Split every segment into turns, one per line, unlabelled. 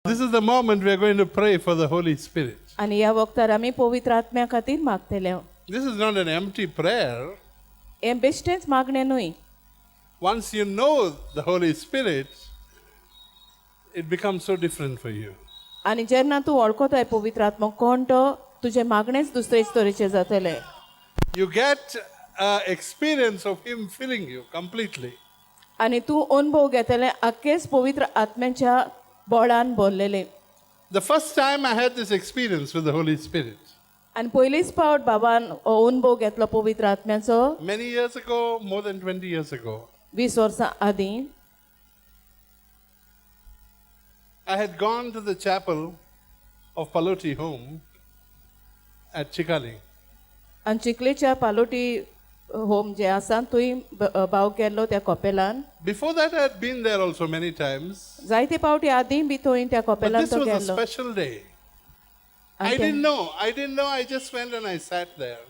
This is the moment we are going to pray for the Holy Spirit.
आणि ह्या वक्तार आमी पवित्र आत्म्या खातीर मागतले.
This is not an empty prayer.
हें बेश्टेंच मागणें न्हय.
Once you know the Holy Spirit, it becomes so different for you.
आणि जेन्ना तूं वळखताय पवित्र आत्मो कोण तो तुजें मागणेंच दुसरेच तरेचें जातलें.
You get an experience of Him filling you completely.
आणि तूं अनुभव घेतलें आख्खेच पवित्र आत्म्याच्या बोळान भरलेलें.
The first time I had this experience with the Holy Spirit,
आणि पयलींच फावट बाबान हो अनुभव घेतलो पवित्र आत्म्याचो
many years ago, more than 20 years ago,
20 वर्सां आदीं.
I had gone to the chapel of Paloti home at Chikali.
आनी चिखलेच्या पालोटी होम जे आसा थंय भाव गेल्लो त्या कॉपेलान.
Before that, I had been there also many times.
जायते फावटी आदीं बी थंय त्या
But
कॉपेलान
this
तो
was a
गेल्लो.
special day. I
आनी
didn't know. I just went and I sat there.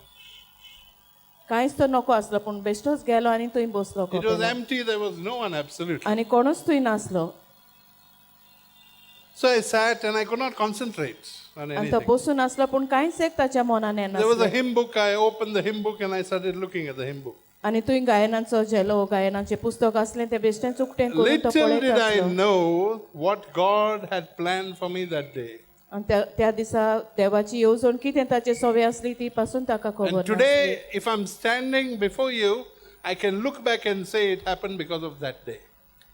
कांयच तो नको आसलो पूण बेश्टोच गेलो आनी थंय बसलो
It was
कॉपेलान.
empty. There was no one absolutely.
आनी कोणूच थंय नासलो.
So I sat and I could not concentrate on
आनी तो
anything.
बसून आसलो पूण कांयच एक ताच्या मनान
There was a
येनासलें.
hymn book. I opened the hymn book and I started looking at the hymn book.
आनी थंय गायनाचो झेलो गायनाचें पुस्तक आसलें तें बेश्टेंच उकटें करून तो
Little
पळयत
did I
आसलो.
know what God had planned for me that day.
आनी त्या दिसा देवाची येवजण कितें ताचे सवय आसली ती पासून ताका खबर
And
नासली.
today, if I'm standing before you, I can look back and say it happened because of that day.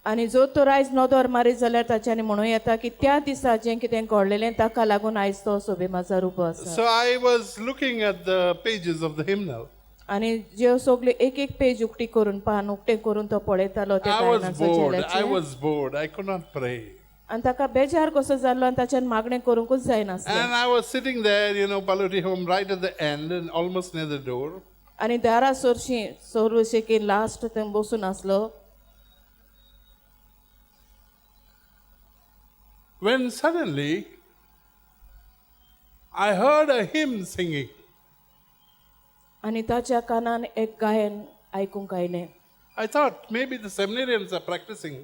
आनी जर तो आयज नदर मारीत जाल्यार ताच्यानी म्हणूं येता की त्या दिसा जें कितें घडलेलें ताका लागून आयज तो सोबे माझा रूप आसा.
So I was looking at the pages of the hymnal.
आनी ज्यो सगल्यो एक एक पेज उक्टी करून पान उक्टें करून तो पळयतालो त्या
I was
गायनाचो
bored. I
झेल्याचें.
was bored. I could not pray.
आनी ताका बेजार कसो जाल्लो आनी ताच्यान मागणें करूंकूच जायनासलें.
And I was sitting there, Paloti home, right at the end and almost near the door.
आनी दारा सोरशी की लास्ट थंय बसून आसलो.
When suddenly I heard a hymn singing.
आनी ताच्या कानान एक गायन आयकूंक आयलें.
I thought maybe the seminarians are practicing.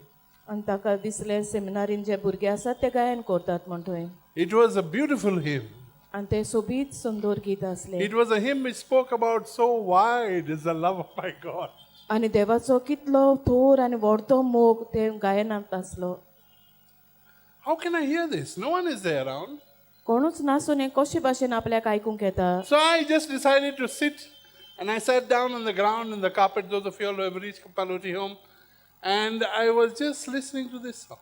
आनी ताका दिसलें सेमिनारीन जे भुरगे आसात ते गायन करतात म्हण थंय.
It was a beautiful hymn.
आनी तें सोबीत सुंदर गीत आसलें.
It was a hymn which spoke about so wide is the love of my God.
आनी देवाचो कितलो थोर आनी व्हडतो मोग ते गायनांत आसलो.
How can I hear this? No one is there around.
कोणूच नासून हें कशे भाशेन आपल्याक आयकूंक येता.
So I just decided to sit and I sat down on the ground in the carpet. Those of you all who have reached Paloti home. And I was just listening to this song.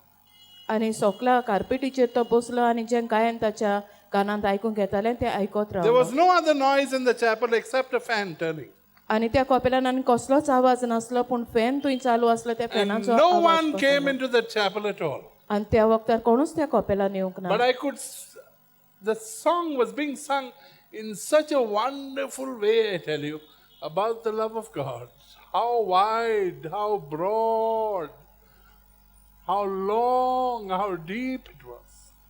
आनी सोकला कार्पेटीचेर तो बसलो आनी जें गायन ताच्या कानांत आयकूंक येतालें तें आयकत
There
रावलो.
was no other noise in the chapel except a fan turning.
आनी त्या कॉपेलान आनी कसलोच आवाज नासलो पूण फॅन थंय चालू आसलो त्या
And
फॅनाचो
no
आवाज
one
कसलो.
came into the chapel at all.
आनी त्या वक्तार कोणूच त्या कॉपेलान येवंक ना.
But I could, the song was being sung in such a wonderful way, I tell you, about the love of God. How wide, how broad, how long, how deep it was.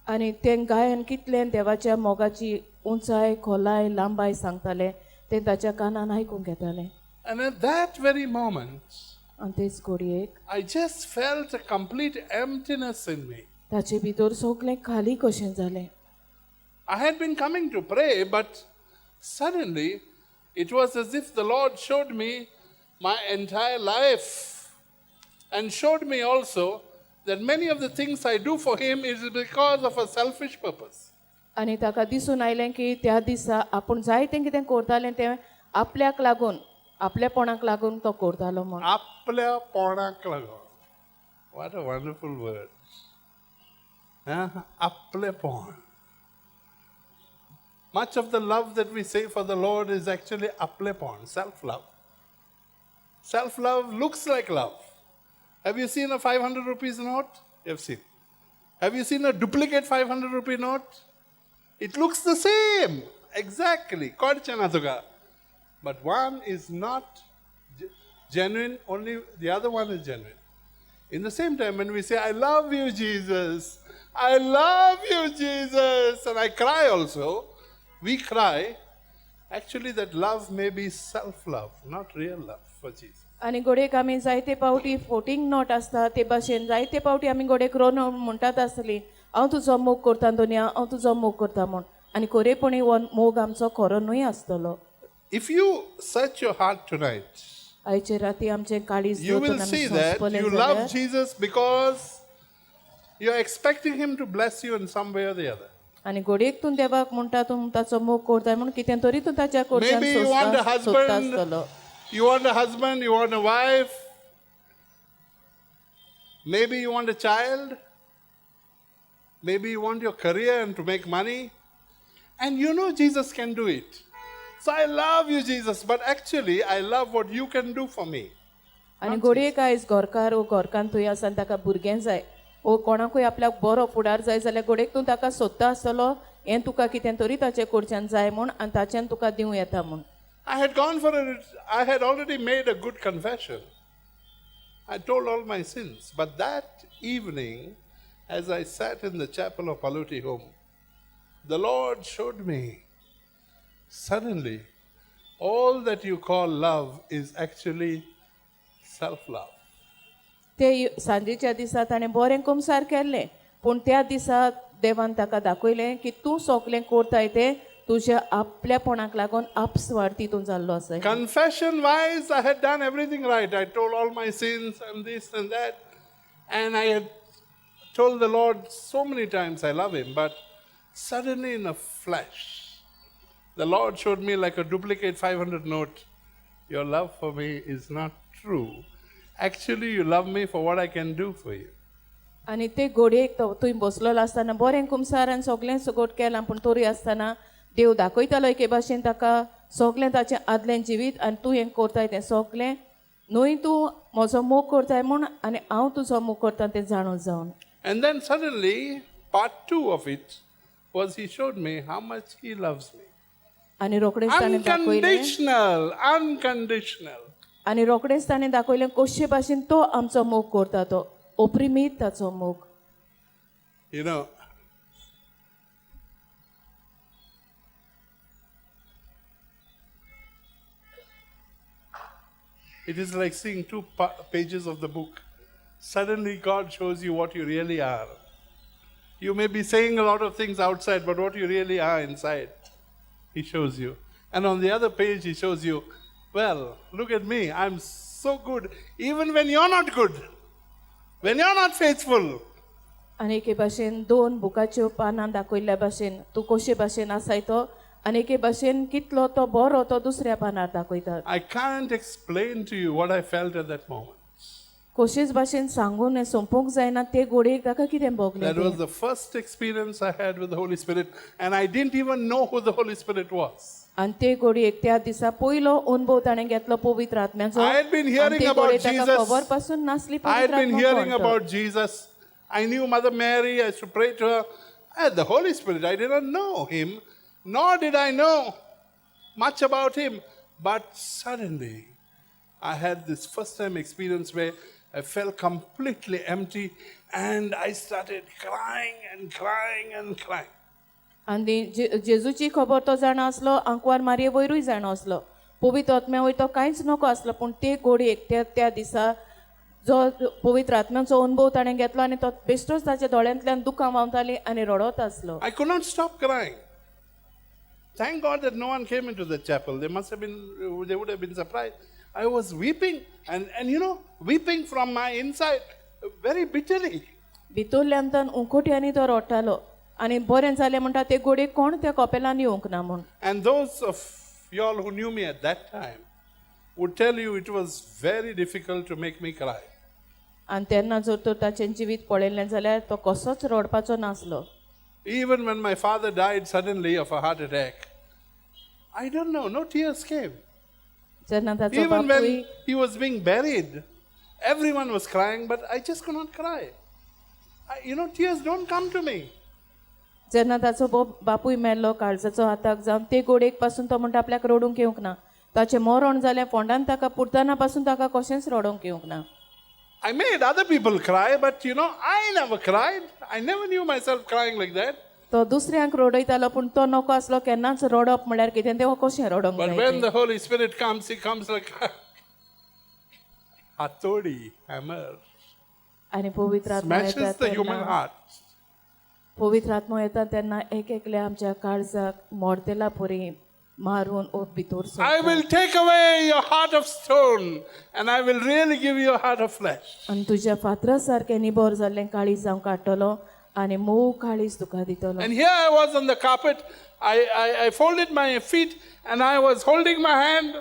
आनी तें गायन कितलें देवाच्या मोगाची उंचाय खोलाय लांबाय सांगतालें तें ताच्या कानान आयकूंक येतालें.
And at that very moment,
आनी तेच घडयेक
I just felt a complete emptiness in me.
ताचे भितर सगलें खाली कशें जालें.
I had been coming to pray, but suddenly it was as if the Lord showed me my entire life and showed me also that many of the things I do for Him is because of a selfish purpose.
आनी ताका दिसून आयलें की त्या दिसा आपूण जायतें कितें करतालें तें आपल्याक लागून आपलेपणाक लागून तो करतालो म्हूण.
आपल्या पोणाक लागून. What a wonderful word. Aplepon. Much of the love that we say for the Lord is actually aplepon, self-love. Self-love looks like love. Have you seen a 500 rupees note? You have seen. Have you seen a duplicate 500 rupee note? It looks the same. Exactly. Kodchanatuga. But one is not genuine, only the other one is genuine. In the same time, when we say, I love you, Jesus, I love you, Jesus, and I cry also, we cry, actually that love may be self-love, not real love for Jesus.
आनी गोडेक आमी जायते पावटी फोटींग note आसता ते भाशेन जायते पावटी आमी गोडेक रोन म्हणटात आसतली हांव तुजो मोग करता दुनिया हांव तुजो मोग करता म्हूण आनी खरेपणी हो मोग आमचो खरो न्हय आसतलो.
If you search your heart tonight,
आयचे राती आमचें काळीज
you will
जोतून आमी
see that
सोंसपले
you
जाल्यार
love Jesus because you're expecting him to bless you in some way or the other.
आनी घडयेक तूं देवाक म्हणटा तूं ताचो मोग करताय म्हूण कितें तरी तूं ताच्या कडच्यान
Maybe you want a
सोदता
husband,
आसतलो.
you want a husband, you want a wife, maybe you want a child, maybe you want your career and to make money, and you know Jesus can do it. So I love you, Jesus, but actually I love what you can do for me.
आनी घडयेक आयज घरकार वो घरकान थंय आसा आनी ताका भुरगें जाय वो कोणाकूय आपल्याक बरो फुडार जाय जाल्यार घडयेक तूं ताका सोदता आसतलो हें तुका कितें तरी ताचे कडच्यान जाय म्हूण आनी ताच्यान तुका दिवं येता म्हूण.
I had already made a good confession. I told all my sins. But that evening, as I sat in the chapel of Paluti home, the Lord showed me suddenly all that you call love is actually self-love.
ते सांजेच्या दिसा ताणें बरें कुमसार केल्लें पूण त्या दिसा देवान ताका दाखयलें की तूं सगलें करताय तें तुज्या आपल्यापणाक लागून आपस्वार्थी तूं जाल्लो आसा.
Confession wise, I had done everything right. I told all my sins and this and that. And I had told the Lord so many times I love him. But suddenly in a flash, the Lord showed me like a duplicate 500 note. Your love for me is not true. Actually, you love me for what I can do for you.
आनी ते घडयेक थंय बसलेलो आसतना बरें कुमसार आनी सगलें सगोट केलां पूण तरी आसतना देव दाखयतालो एके भाशेन ताका सगलें ताचें आदलें जिवीत आनी तूं हें करताय तें सगलें न्हय तूं म्हजो मोग करताय म्हूण आनी हांव तुजो मोग करता तें जाणून जावन.
And then suddenly, part 2 of it was he showed me how much he loves me.
आनी रोखडेंच ताणें दाखयलें
Unconditional.
आनी रोखडेंच ताणें दाखयलें कशे भाशेन तो आमचो मोग करता तो ओप्रिमीत ताचो मोग.
You know, it is like seeing two pages of the book. Suddenly God shows you what you really are. You may be saying a lot of things outside, but what you really are inside, he shows you. And on the other page, he shows you, well, look at me, I'm so good, even when you're not good, when you're not faithful.
आनी एके भाशेन दोन बुकाच्यो पानां दाखयल्ल्या भाशेन तूं कशे भाशेन आसाय तो आनी एके भाशेन कितलो तो बरो तो दुसऱ्या पानार दाखयतात.
I can't explain to you what I felt at that moment.
कशेच भाशेन सांगून हें सोंपोवंक जायना ते घडयेक ताका कितें भोगलें
That was
तें.
the first experience I had with the Holy Spirit, and I didn't even know who the Holy Spirit was.
आनी ते घडयेक त्या दिसा पयलो अनुभव ताणें घेतलो पवित्र आत्म्याचो.
I had been hearing
आनी ते
about
घडये ताका
Jesus.
खबर पासून नासली
I had
पवित्र
been
आत्मा
hearing
कोण तो.
about Jesus. I knew Mother Mary, I used to pray to her. I had the Holy Spirit, I did not know him, nor did I know much about him. But suddenly, I had this first time experience where I felt completely empty and I started crying and crying and crying.
आनी जेजूची खबर तो जाणा आसलो आंकवार मारये वयरूय जाणो आसलो पवित्र आत्म्या वयर तो कांयच नको आसलो पूण ते घडयेक त्या दिसा जो पवित्र आत्म्याचो अनुभव ताणें घेतलो आनी तो बेश्टोच ताच्या दोळ्यांतल्यान दुकां व्हांवताली आनी रडत आसलो.
I could not stop crying. Thank God that no one came into the chapel. They would have been surprised. I was weeping and you know, weeping from my inside very bitterly.
भितरल्यांतन उंकोट्यांनी तो रडटालो आनी बरें जालें म्हणटा ते घडयेक कोण त्या कपेलांनी येवंक ना म्हूण.
And those of y'all who knew me at that time would tell you it was very difficult to make me cry.
आनी तेन्ना जर तर ताचें जिवीत पळयलें जाल्यार तो कसोच रडपाचो नासलो.
Even when my father died suddenly of a heart attack, I don't know, no tears came.
जेन्ना ताचो
Even
बापूय
when he was being buried, everyone was crying, but I just could not cry. Tears don't come to me.
जेन्ना ताचो बापूय मेल्लो काळजाचो हाताक जावन ते घडयेक पासून तो म्हणटा आपल्याक रडूंक येवंक ना. ताचें मरण जालें फोंडान ताका पुरतना पासून ताका कशेंच रडोंक येवंक ना.
I made other people cry, but I never cried. I never knew myself crying like that.
तो दुसऱ्यांक रडयतालो पूण तो नको आसलो केन्नाच रडप म्हळ्यार कितें तें कशें रडोंक
But
जाय
when
तें.
the Holy Spirit comes, he comes like hatodi, hammer,
आनी पवित्र आत्मा
smashes
येता
the human
तेन्ना
heart.
पवित्र आत्मा येता तेन्ना एक एकल्या आमच्या काळजाक मोडतेला परी मारून ओ भितर
I
सोडटा.
will take away your heart of stone and I will really give you a heart of flesh.
आनी तुज्या फातरा सारकें निबोर जाल्लें काळीज हांव काडटलो आनी मोव काळीज तुका दितलो.
And here I was on the carpet. I folded my feet and I was holding my hand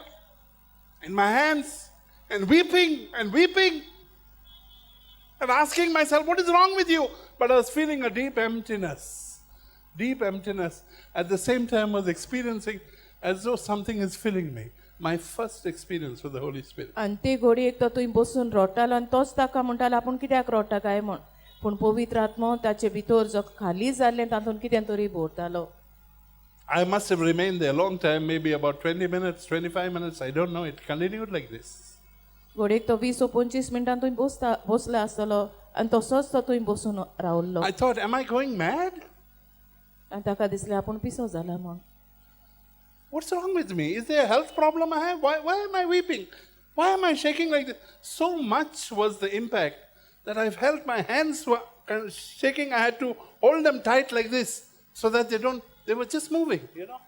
in my hands and weeping and asking myself, what is wrong with you? But I was feeling a deep emptiness. At the same time, I was experiencing as though something is filling me. My first experience with the Holy Spirit.
आनी ते घडयेक तो थंय बसून रडटालो आनी तोच ताका म्हणटालो आपूण कित्याक रडटा काय म्हण. पूण पवित्र आत्मा ताचे भितर जो खाली जाल्लें तातूंत कितें तरी भरतालो.
I must have remained there a long time, maybe about 20 minutes, 25 minutes, I don't know. It continued like this.
घडयेक तो 20-25 मिनटां थंय बसलो आसतलो आनी तसोच तो थंय बसून रावल्लो.
I thought, am I going mad?
आनी ताका दिसलें आपूण पिसो जाला म्हण.
What's wrong with me? Is there a health problem I have? Why am I weeping? Why am I shaking like this? So much was the impact that I felt my hands were kind of shaking. I had to hold them tight like this so that they were just moving, you know.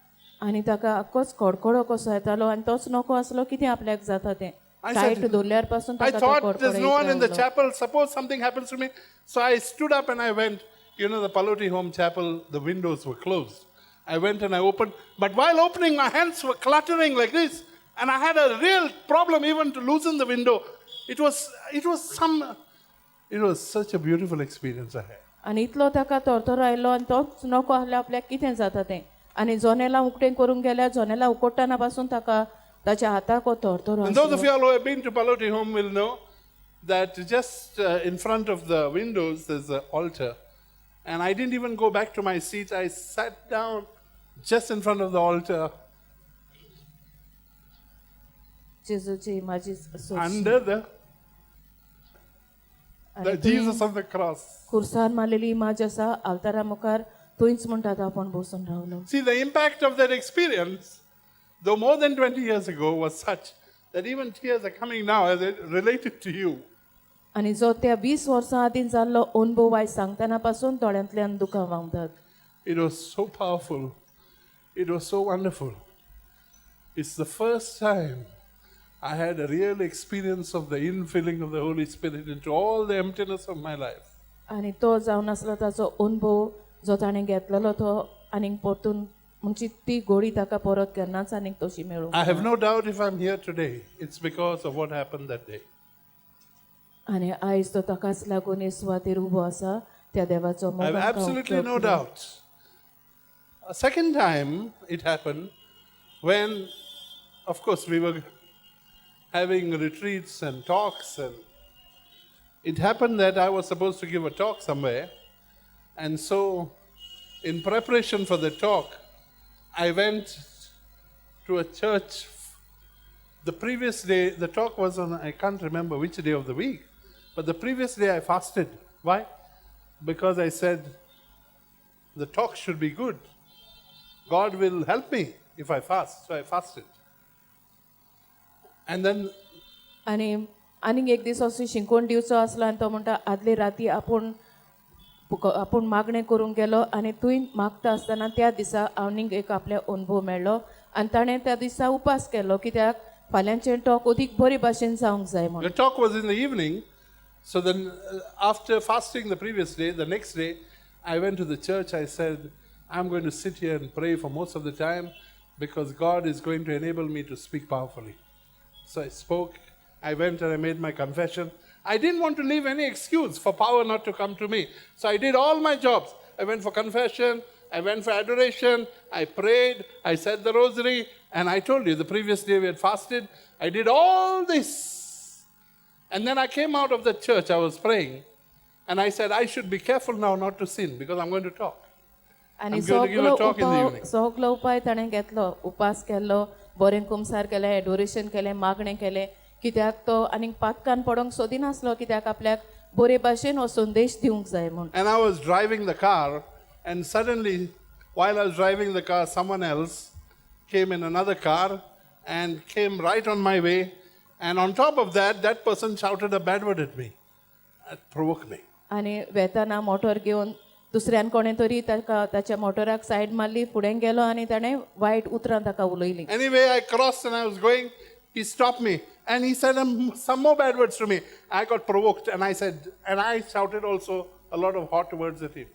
आनी ताका आख्खोच कडकडो कसो येतालो आनी तोच नको आसलो कितें आपल्याक जाता तें.
I
टायट
said-
दवरल्यार पासून
I
ताका तो
thought there's no one in the
Kadkado
chapel. Suppose something happens to me. So I stood up and I went. You know, the Paloti Home Chapel, the windows were closed. I went and I opened. But while opening, my hands were cluttering like this. And I had a real problem even to loosen the window. It was such a beautiful experience I had.
आनी इतलो ताका थरथरो आयलो आनी तोच नको आहल्यार आपल्याक कितें जाता तें. आनी जनेलां उकतें करूंक गेल्यार जनेलां उकडटाना पासून ताका ताच्या हाताक हो थरथरो
And those of
आसलो.
you all who have been to Paloti Home will know that just in front of the windows there's an altar. And I didn't even go back to my seat. I sat down just in front of the altar
जेजूची माझी सोच.
under the
आनी
Jesus on the cross.
खुर्सार मारलेली इमाज आसा आल्तारा मुखार थंयच म्हणटा तो आपूण बसून रावलो.
See, the impact of that experience, though more than 20 years ago, was such that even tears are coming now as it related to you.
आनी जो त्या 20 वर्सां आदीं जाल्लो अनुभव आयज सांगतना पासून दोळ्यांतल्यान दुकां व्हांवतात.
It was so powerful. It was so wonderful. It's the first time I had a real experience of the infilling of the Holy Spirit into all the emptiness of my life.
आनी तो जावन आसलो ताचो अनुभव जो ताणें घेतलेलो तो आनीक परतून म्हणजे ती घोडी ताका परत केन्नाच आनीक तशी मेळूंक
I have
ना.
no doubt if I'm here today, it's because of what happened that day.
आनी आयज तो ताकाच लागून हे सुवातेर उबो आसा त्या देवाचो
I have
मोगान
absolutely
उपयोग
no
करूं.
doubt. A second time it happened when, of course, we were having retreats and talks, and it happened that I was supposed to give a talk somewhere. And so, in preparation for the talk, I went to a church. The previous day, the talk was on, I can't remember which day of the week, but the previous day I fasted. Why? Because I said, the talk should be good. God will help me if I fast. So I fasted. And then
आनी आनीक एक दीस असो शिंकोण दिवचो आसलो आनी तो म्हणटा आदले राती आपूण मागणें करूंक गेलो आनी थंय मागता आसतना त्या दिसा आनीक एक आपल्या अनुभव मेळ्ळो आनी ताणें त्या दिसा उपास केलो कित्याक फाल्यांचें टॉक अदीक बरे भाशेन जावंक जाय म्हूण.
the talk was in the evening. So then after fasting the previous day, the next day, I went to the church. I said, I'm going to sit here and pray for most of the time because God is going to enable me to speak powerfully. So I spoke. I went and I made my confession. I didn't want to leave any excuse for power not to come to me. So I did all my jobs. I went for confession. I went for adoration. I prayed. I said the rosary. And I told you, the previous day we had fasted. I did all this. And then I came out of the church. I was praying. And I said, I should be careful now not to sin because I'm going to talk.
आनी
I'm going to give a talk in the evening.
सगलो उपाय ताणें घेतलो उपास केलो बरें कुमसार केलें adoration केलें मागणें केलें कित्याक तो आनीक पातकान पडोंक सोदिनासलो कित्याक आपल्याक बरे भाशेन हो संदेश दिवंक जाय म्हूण.
And I was driving the car, and suddenly, while I was driving the car, someone else came in another car and came right on my way. And on top of that, that person shouted a bad word at me. That provoked me.
आनी वेताना motor घेवन दुसऱ्यान कोणें तरी ताका ताच्या मोटराक side मारली फुडें गेलो आनी ताणें वायट उतरां ताका उलयलीं
Anyway, I crossed and I was going. He stopped me and he said some more bad words to me. I got provoked and I said, and I shouted also a lot of hot words at him.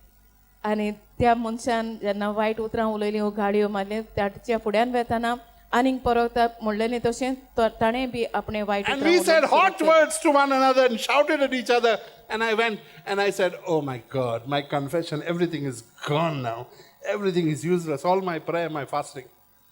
आनी त्या मनशान जेन्ना वायट उतरां उलयलीं वो गाडयो मारल्यो ताच्या फुड्यान वेताना आनीक परत म्हणलेलें तशें ताणें बी आपणें वायट
And
उतरां
we said
उलोवंक
hot words to one another and shouted at each other. And I went and I said, oh my God, my confession, everything is gone now. Everything is useless. All my prayer, my fasting.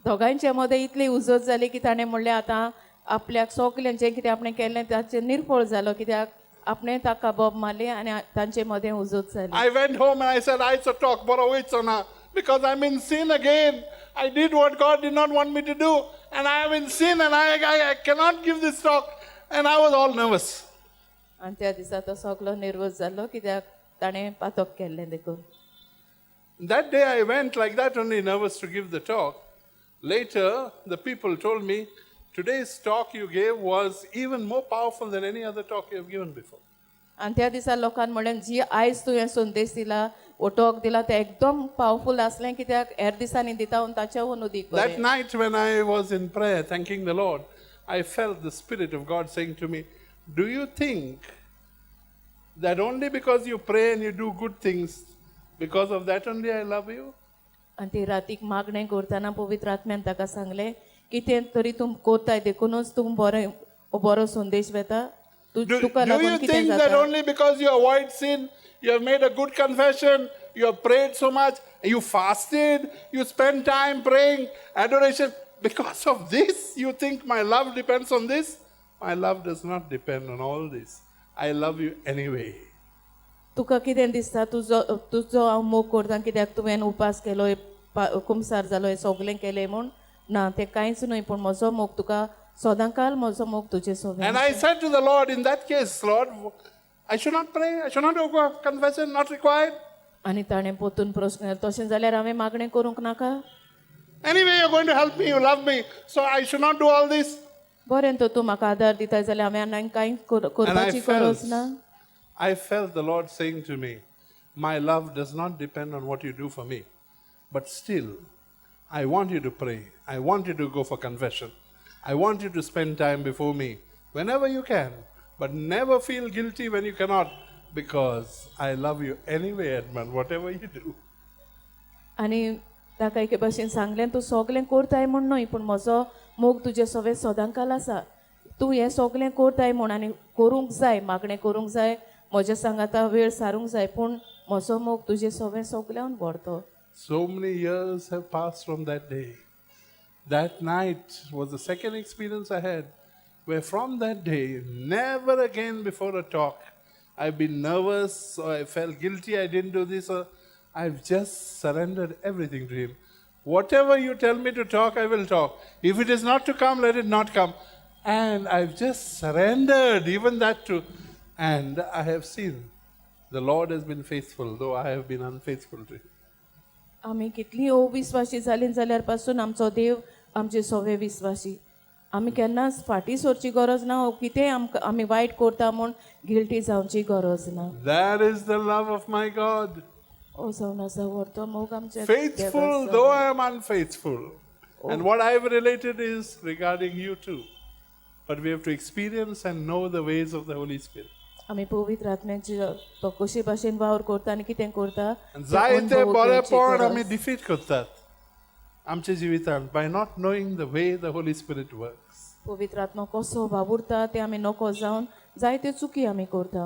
दोगांच्या मदें इतली उजत जाली की ताणें म्हणलें आतां आपल्याक सगलें जें कितें आपणें केल्लें ताचें निर्फळ जालो कित्याक आपणें ताका बोब मारली आनी तांचे मदें उजत जाली
I went home and I said, I should talk Borovitsana because I'm in sin again. I did what God did not want me to do. And I am in sin and I cannot give this talk. And I was all nervous.
आनी त्या दिसा तो सगलो निर्वस जालो कित्याक ताणें पातक केल्लें देखून
That day I went like that, only nervous to give the talk. Later, the people told me, today's talk you gave was even more powerful than any other talk you have given before.
आनी त्या दिसा लोकांन म्हणलें जी आयज तुवें संदेश दिला वो talk दिला तें एकदम पावरफूल आसलें कित्याक हेर दिसांनी दिता पूण ताच्याहून अदीक
That
बरें
night when I was in prayer, thanking the Lord, I felt the Spirit of God saying to me, do you think that only because you pray and you do good things, because of that only I love you?
आनी ती रातीक मागणें करतना पवित्र आत्म्यान ताका सांगलें कितें तरी तुम कोत्ताय देखूनच तुम बरो संदेश वेता
Do
तुका
you
लागून कितें
think that
जाता
only because you avoid sin, you have made a good confession, you have prayed so much, you fasted, you spend time praying, adoration, because of this, you think my love depends on this? My love does not depend on all this. I love you anyway.
तुका कितें दिसता तुजो हांव मोग करता कित्याक तुवें उपास केलो कुमसार जालो हें सगलें केलें म्हूण ना तें कांयच न्हय पूण म्हजो मोग तुका सदांकाल म्हजो मोग तुजे सोबीत
And I said to the Lord, in that case, Lord, I should not pray, I should not do confession, not required.
आनी ताणें पोतून प्रश्न केलो तशें जाल्यार हांवें मागणें करूंक नाका
Anyway, you're going to help me, you love me, so I should not do all this.
बरें तर तूं म्हाका आदार दिताय जाल्यार हांवें आनीक कांय करपाची गरज ना
I felt the Lord saying to me, my love does not depend on what you do for me, but still, I want you to pray. I want you to go for confession. I want you to spend time before me whenever you can, but never feel guilty when you cannot, because I love you anyway, Edmund, whatever you do.
आनी ताका एके भाशेन सांगलें तूं सगलें करताय म्हूण न्हय पूण म्हजो मोग तुजे सगळें सदांकाल आसा तूं हें सगलें करताय म्हूण आनी करूंक जाय मागणें करूंक जाय म्हज्या सांगाता वेळ सारूंक जाय पूण म्हजो मोग तुजे सगळ्यान व्हरतो
So many years have passed from that day. That night was the second experience I had, where from that day, never again before a talk, I've been nervous or I felt guilty I didn't do this, or I've just surrendered everything to Him. Whatever you tell me to talk, I will talk. If it is not to come, let it not come. And I've just surrendered even that too. And I have seen the Lord has been faithful, though I have been unfaithful to Him.
आमी कितली अविस्वासी जालीं जाल्यार पासून आमचो देव आमचे सगळे विस्वासी आमी केन्नाच फाटीं सरची गरज ना कितेंय आमी वायट करता म्हूण गिल्टी जावची गरज ना
That is the love of my God.
ओ जावन आसा व्हरतो मोग आमच्या
Faithful, though I am unfaithful. And what I have related is regarding you too. But we have to experience and know the ways of the Holy Spirit.
आमी पवित्र आत्म्याची तो कशे भाशेन वावर करता आनी कितें करता
And जायते बरेपण आमी डिफीट करतात आमच्या जिवितांत by not knowing the way the Holy Spirit works.
पवित्र आत्मा कसो वावुरता ते आमी नको जावन जायते चुकी आमी करता